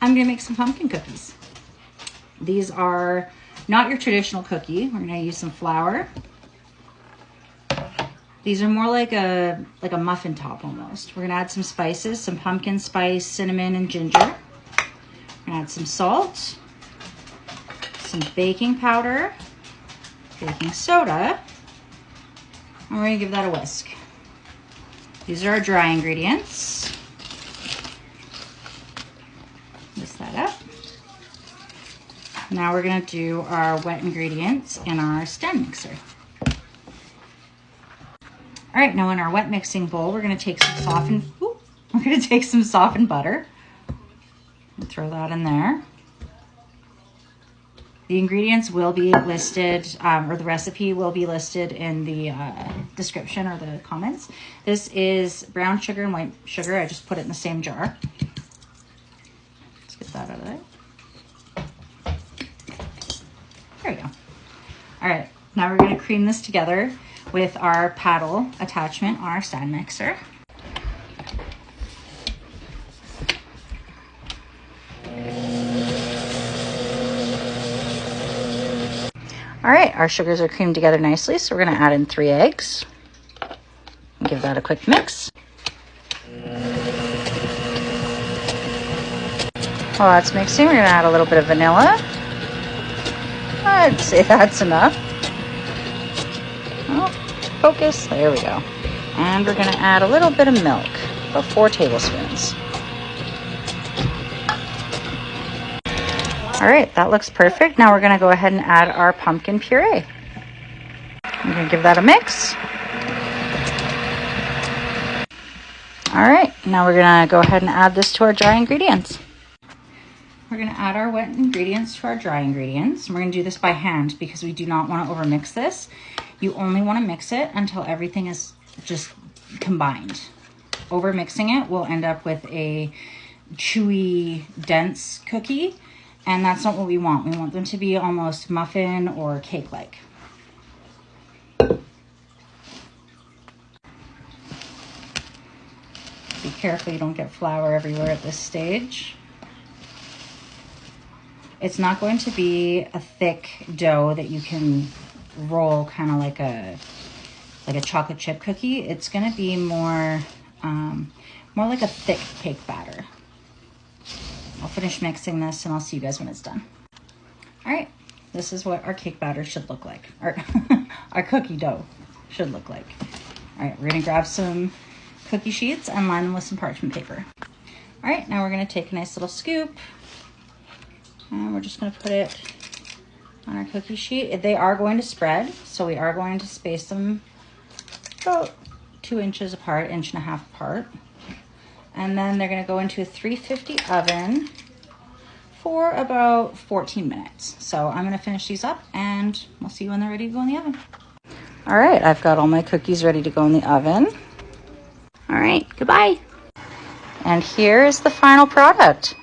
I'm gonna make some pumpkin cookies. These are not your traditional cookie. We're gonna use some flour. These are more like a muffin top almost. We're gonna add some spices, some pumpkin spice, cinnamon, and ginger. We're gonna add some salt, some baking powder, baking soda, and we're gonna give that a whisk. These are our dry ingredients. Whisk that up. Now we're gonna do our wet ingredients in our stand mixer. All right, now in our wet mixing bowl, we're gonna take some softened butter and throw that in there. The ingredients will be listed, or the recipe will be listed in the description or the comments. This is brown sugar and white sugar. I just put it in the same jar. Let's get that out of there. There we go. All right, now we're gonna cream this together with our paddle attachment on our stand mixer. All right, our sugars are creamed together nicely, so we're gonna add in 3 eggs. Give that a quick mix. While that's mixing, we're gonna add a little bit of vanilla. I'd say that's enough. Oh, focus, there we go. And we're gonna add a little bit of milk, about 4 tablespoons. All right, that looks perfect. Now we're gonna go ahead and add our pumpkin puree. I'm gonna give that a mix. All right, now we're gonna go ahead and add this to our dry ingredients. We're gonna add our wet ingredients to our dry ingredients. And we're gonna do this by hand because we do not wanna overmix this. You only wanna mix it until everything is just combined. Over mixing it, we'll end up with a chewy, dense cookie, and that's not what we want. We want them to be almost muffin or cake-like. Be careful you don't get flour everywhere at this stage. It's not going to be a thick dough that you can roll kind of like a chocolate chip cookie. It's going to be more like a thick cake batter. I'll finish mixing this and I'll see you guys when it's done. All right, this is what our cake batter should look like, or our cookie dough should look like. All right, we're gonna grab some cookie sheets and line them with some parchment paper. All right, now we're gonna take a nice little scoop and we're just gonna put it on our cookie sheet. They are going to spread, so we are going to space them about 2 inches apart, 1.5 inches apart. And then they're gonna go into a 350 oven for about 14 minutes. So I'm gonna finish these up and we'll see you when they're ready to go in the oven. All right, I've got all my cookies ready to go in the oven. All right, goodbye. And here is the final product.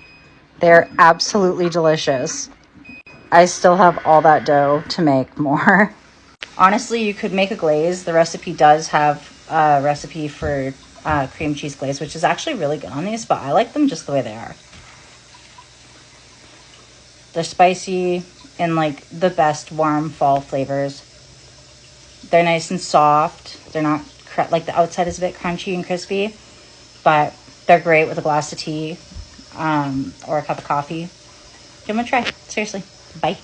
They're absolutely delicious. I still have all that dough to make more. Honestly, you could make a glaze. The recipe does have a recipe for cream cheese glaze, which is actually really good on these, but I like them just the way they are. They're spicy and like the best warm fall flavors. They're nice and soft. They're not like the outside is a bit crunchy and crispy, but they're great with a glass of tea or a cup of coffee. Give them a try. Seriously. Bye.